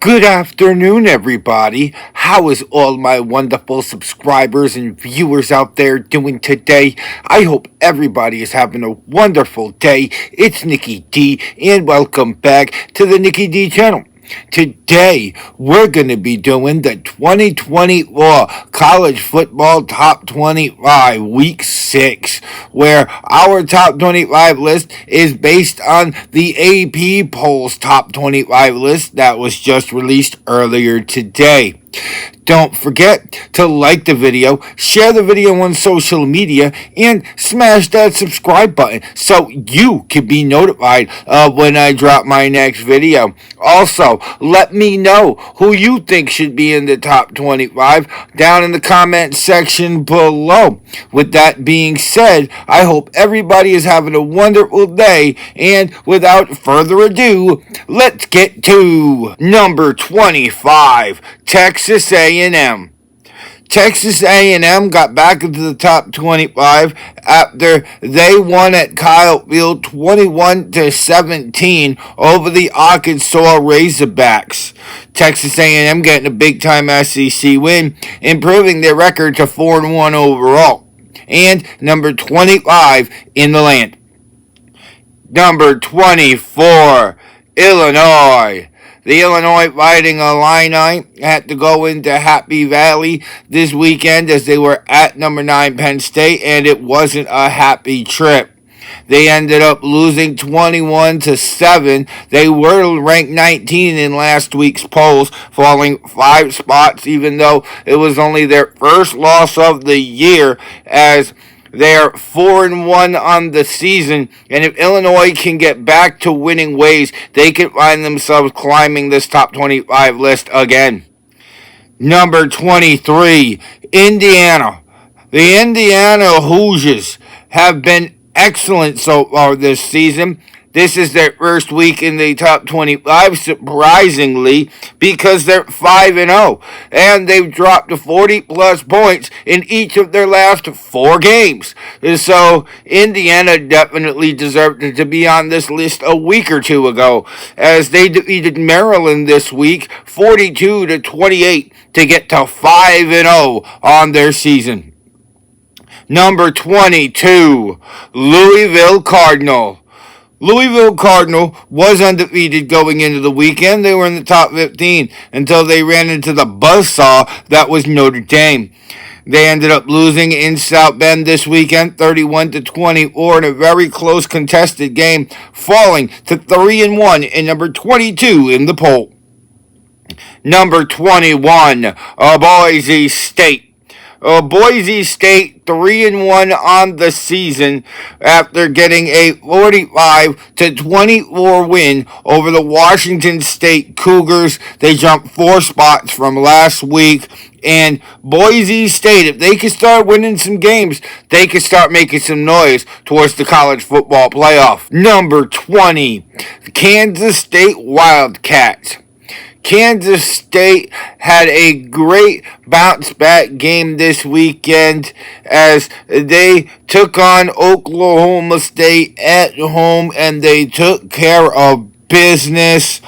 Good afternoon, everybody. How is all my wonderful subscribers and viewers out there doing today? I hope everybody is having a wonderful day. It's Nikki D, and welcome back to the Nikki D channel. Today, we're going to be doing the 2024 College Football Top 25 Week 6, where our Top 25 list is based on the AP Polls Top 25 list that was just released earlier today. Don't forget to like the video, share the video on social media, and smash that subscribe button so you can be notified of when I drop my next video. Also, let me know who you think should be in the top 25 down in the comment section below. With that being said, I hope everybody is having a wonderful day, and without further ado, let's get to number 25, Texas A&M. Texas A&M got back into the top 25 after they won at Kyle Field 21-17 over the Arkansas Razorbacks. Texas A&M getting a big-time SEC win, improving their record to 4-1 overall, and number 25 in the land. Number 24, Illinois. The Illinois Fighting Illini had to go into Happy Valley this weekend as they were at number 9 Penn State, and it wasn't a happy trip. They ended up losing 21-7. They were ranked 19 in last week's polls, falling 5 spots, even though it was only their first loss of the year, as they're 4-1 on the season, and if Illinois can get back to winning ways, they can find themselves climbing this top 25 list again. Number 23, Indiana. The Indiana Hoosiers have been excellent so far this season. This is their first week in the top 25, surprisingly, because they're 5-0, and they've dropped to 40-plus points in each of their last 4 games. So Indiana definitely deserved to be on this list a week or two ago, as they defeated Maryland this week 42-28 to get to 5-0 on their season. Number 22, Louisville Cardinal. Louisville Cardinal was undefeated going into the weekend. They were in the top 15 until they ran into the buzzsaw that was Notre Dame. They ended up losing in South Bend this weekend, 31-24, in a very close contested game, falling to 3-1 and number 22 in the poll. Number 21, Boise State. Boise State 3-1 on the season after getting a 45-24 win over the Washington State Cougars. They jumped 4 spots from last week. And Boise State, if they can start winning some games, they can start making some noise towards the college football playoff. Number 20, Kansas State Wildcats. Kansas State had a great bounce-back game this weekend as they took on Oklahoma State at home, and they took care of business.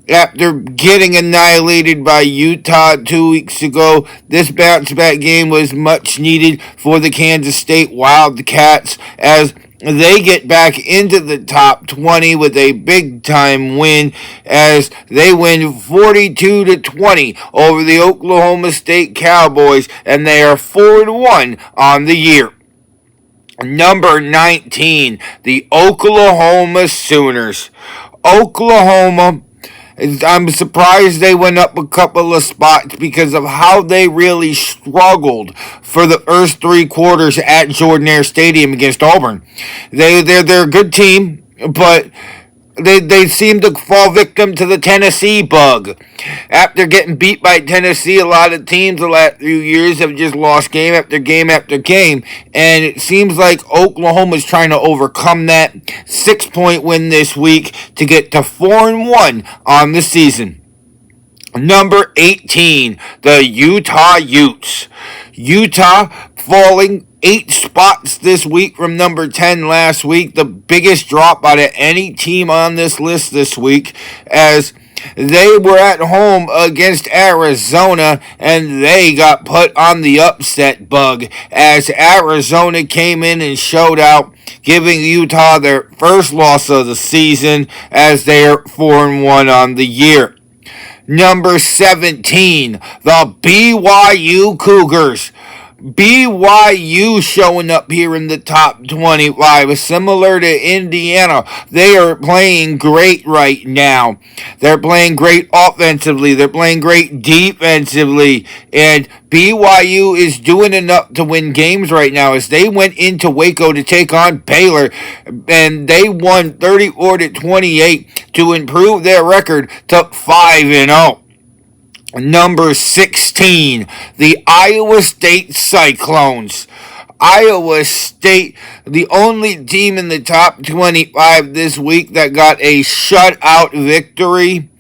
After getting annihilated by Utah 2 weeks ago, this bounce-back game was much needed for the Kansas State Wildcats as they get back into the top 20 with a big-time win as they win 42-20 over the Oklahoma State Cowboys, and they are 4-1 on the year. Number 19, the Oklahoma Sooners. Oklahoma, I'm surprised they went up a couple of spots because of how they really struggled for the first 3 quarters at Jordan-Hare Stadium against Auburn. They're a good team, but they seem to fall victim to the Tennessee bug. After getting beat by Tennessee, a lot of teams the last few years have just lost game after game after game, and it seems like Oklahoma's trying to overcome that 6-point win this week to get to 4-1 on the season. Number 18, the Utah Utes. Utah falling 8 spots this week from number 10 last week, the biggest drop out of any team on this list this week, as They were at home against Arizona, and they got put on the upset bug as Arizona came in and showed out, giving Utah their first loss of the season as they are 4-1 on the year. Number 17, the BYU Cougars. BYU showing up here in the top 25. Similar to Indiana, they are playing great right now. They're playing great offensively. They're playing great defensively. And BYU is doing enough to win games right now as they went into Waco to take on Baylor. And they won 34-28 to improve their record to 5-0. Number 16, the Iowa State Cyclones. Iowa State, the only team in the top 25 this week that got a shutout victory,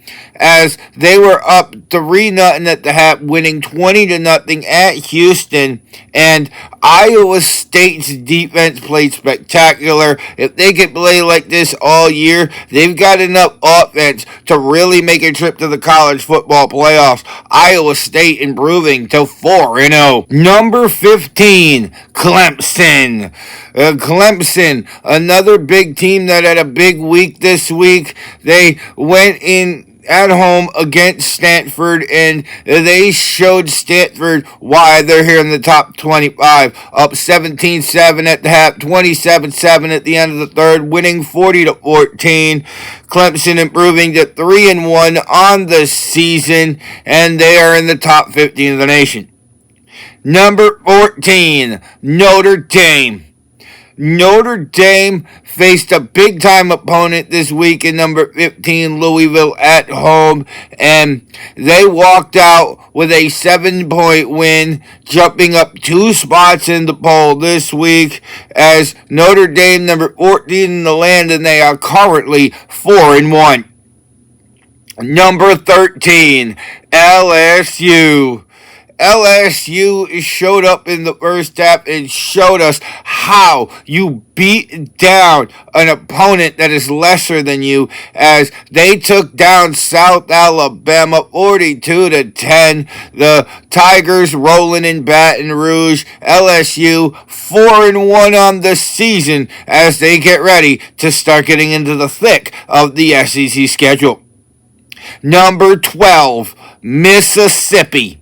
as they were up 3-0 at the half, winning 20-0 at Houston. And Iowa State's defense played spectacular. If they can play like this all year, they've got enough offense to really make a trip to the college football playoffs. Iowa State improving to 4-0. Number 15, Clemson. Clemson, another big team that had a big week this week. They went in at home against Stanford, and they showed Stanford why they're here in the top 25. Up 17-7 at the half, 27-7 at the end of the third, winning 40-14. Clemson improving to 3-1 on the season, and they are in the top 15 of the nation. Number 14, Notre Dame. Notre Dame faced a big-time opponent this week in number 15, Louisville, at home, and they walked out with a 7-point win, jumping up 2 spots in the poll this week as Notre Dame, number 14 in the land, and they are currently 4-1. Number 13, LSU. LSU showed up in the first half and showed us how you beat down an opponent that is lesser than you as they took down South Alabama 42-10. The Tigers rolling in Baton Rouge. LSU 4-1 on the season as they get ready to start getting into the thick of the SEC schedule. Number 12, Mississippi.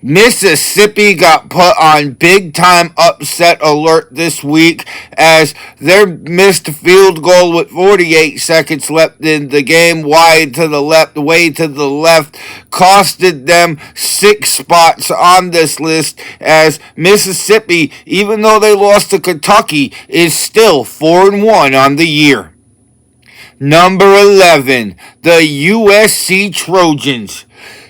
Mississippi got put on big-time upset alert this week as their missed field goal with 48 seconds left in the game wide to the left, way to the left, costed them 6 spots on this list as Mississippi, even though they lost to Kentucky, is still 4-1 on the year. Number 11, the USC Trojans.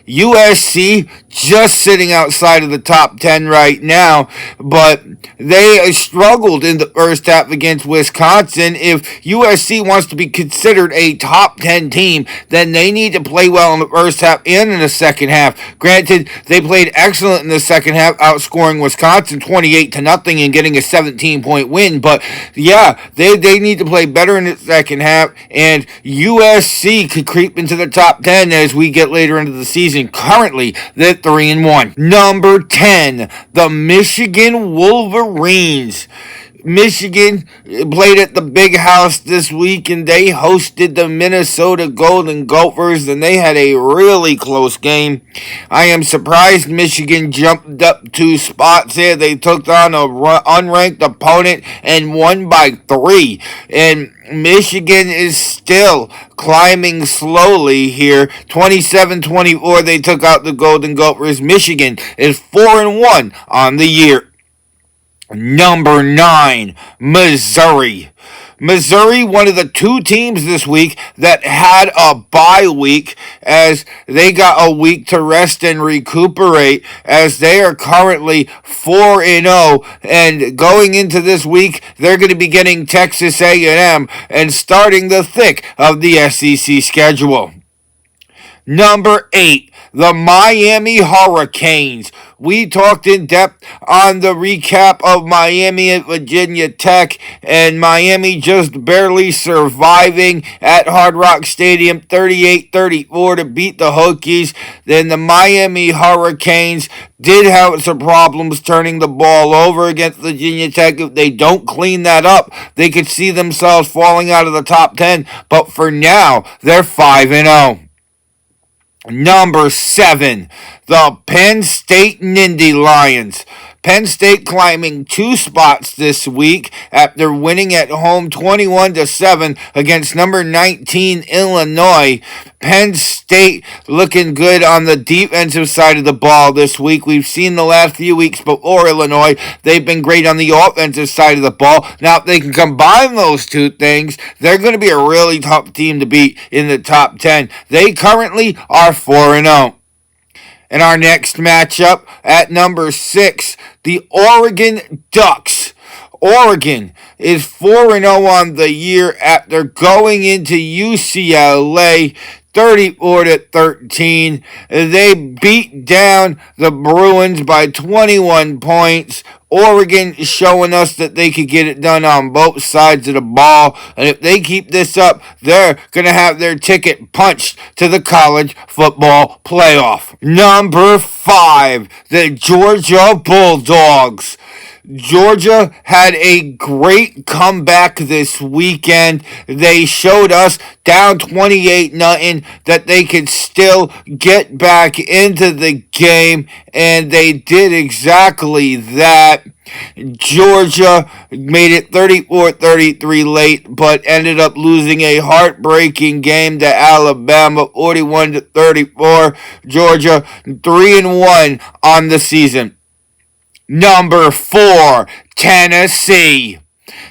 USC just sitting outside of the top 10 right now, but they struggled in the first half against Wisconsin. If USC wants to be considered a top 10 team, then they need to play well in the first half and in the second half. Granted, they played excellent in the second half, outscoring Wisconsin 28-0 and getting a 17-point win, but yeah, they need to play better in the second half, and USC could creep into the top 10 as we get later into the season. Currently, they're 3-1. Number 10, the Michigan Wolverines. Michigan played at the Big House this week, and they hosted the Minnesota Golden Gophers, and they had a really close game. I am surprised Michigan jumped up 2 spots here. They took on an unranked opponent and won by 3. And Michigan is still climbing slowly here. 27-24, they took out the Golden Gophers. Michigan is 4-1 on the year. Number 9, Missouri. Missouri, one of the 2 teams this week that had a bye week as they got a week to rest and recuperate as they are currently 4-0, and going into this week, they're going to be getting Texas A&M and starting the thick of the SEC schedule. Number 8, the Miami Hurricanes. We talked in depth on the recap of Miami at Virginia Tech, and Miami just barely surviving at Hard Rock Stadium 38-34 to beat the Hokies. Then the Miami Hurricanes did have some problems turning the ball over against Virginia Tech. If they don't clean that up, they could see themselves falling out of the top 10. But for now, they're 5-0. Number 7, the Penn State Nittany Lions. Penn State climbing 2 spots this week after winning at home 21-7 against number 19 Illinois. Penn State looking good on the defensive side of the ball this week. We've seen the last few weeks before Illinois, they've been great on the offensive side of the ball. Now, if they can combine those two things, they're going to be a really tough team to beat in the top 10. They currently are 4-0. In our next matchup at number 6, the Oregon Ducks. Oregon is 4-0 on the year after going into UCLA 34-13. They beat down the Bruins by 21 points. Oregon is showing us that they could get it done on both sides of the ball. And if they keep this up, they're going to have their ticket punched to the college football playoff. Number 5, the Georgia Bulldogs. Georgia had a great comeback this weekend. They showed us down 28-0 that they could still get back into the game, and they did exactly that. Georgia made it 34-33 late, but ended up losing a heartbreaking game to Alabama 41-34. Georgia 3-1 on the season. Number 4, Tennessee.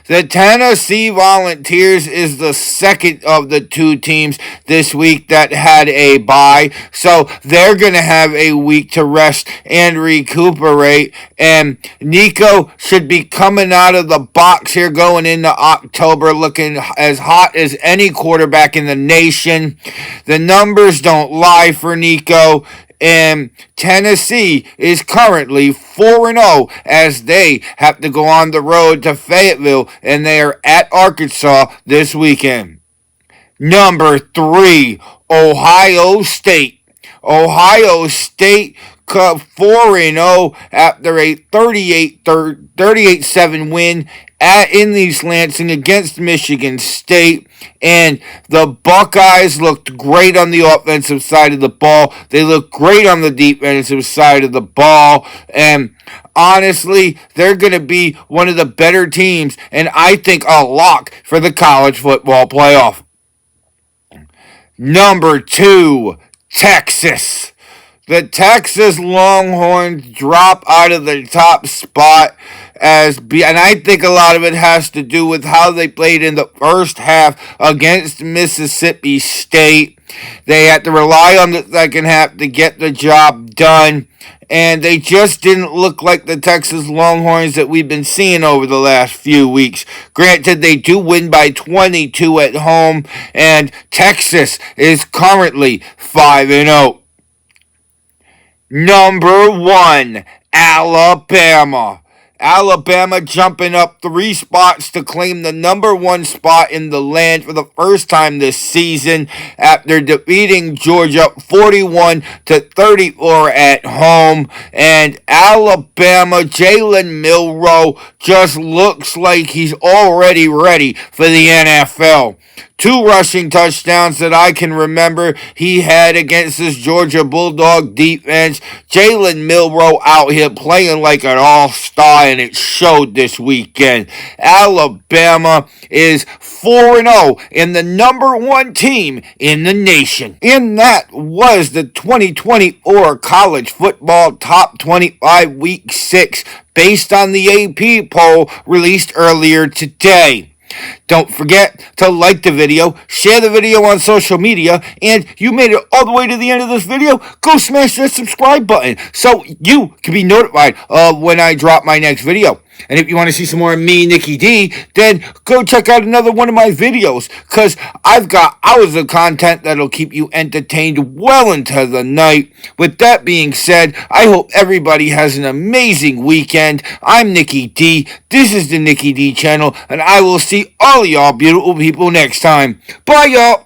The Tennessee Volunteers is the second of the 2 teams this week that had a bye. So they're going to have a week to rest and recuperate. And Nico should be coming out of the box here going into October looking as hot as any quarterback in the nation. The numbers don't lie for Nico. And Tennessee is currently 4-0 as they have to go on the road to Fayetteville, and they are at Arkansas this weekend. Number 3, Ohio State. Ohio State 4-0 after a 38-7 win in East Lansing against Michigan State. And the Buckeyes looked great on the offensive side of the ball. They looked great on the defensive side of the ball. And honestly, they're going to be one of the better teams, and I think a lock for the college football playoff. Number 2, Texas. The Texas Longhorns drop out of the top spot and I think a lot of it has to do with how they played in the first half against Mississippi State. They had to rely on the second half to get the job done, and they just didn't look like the Texas Longhorns that we've been seeing over the last few weeks. Granted, they do win by 22 at home, and Texas is currently 5-0. Number 1, Alabama. Alabama jumping up 3 spots to claim the number 1 spot in the land for the first time this season after defeating Georgia 41-34 at home. And Alabama, Jalen Milroe just looks like he's already ready for the NFL. 2 rushing touchdowns that I can remember he had against this Georgia Bulldog defense. Jalen Milroe out here playing like an all-star, and it showed this weekend. Alabama is 4-0 and the number 1 team in the nation. And that was the 2024 College Football Top 25 Week 6 based on the AP poll released earlier today. Don't forget to like the video, share the video on social media, and you made it all the way to the end of this video, go smash that subscribe button so you can be notified of when I drop my next video. And if you want to see some more of me, Nikki D, then go check out another one of my videos, because I've got hours of content that'll keep you entertained well into the night. With that being said, I hope everybody has an amazing weekend. I'm Nikki D. This is the Nikki D channel, and I will see all of y'all beautiful people next time. Bye, y'all.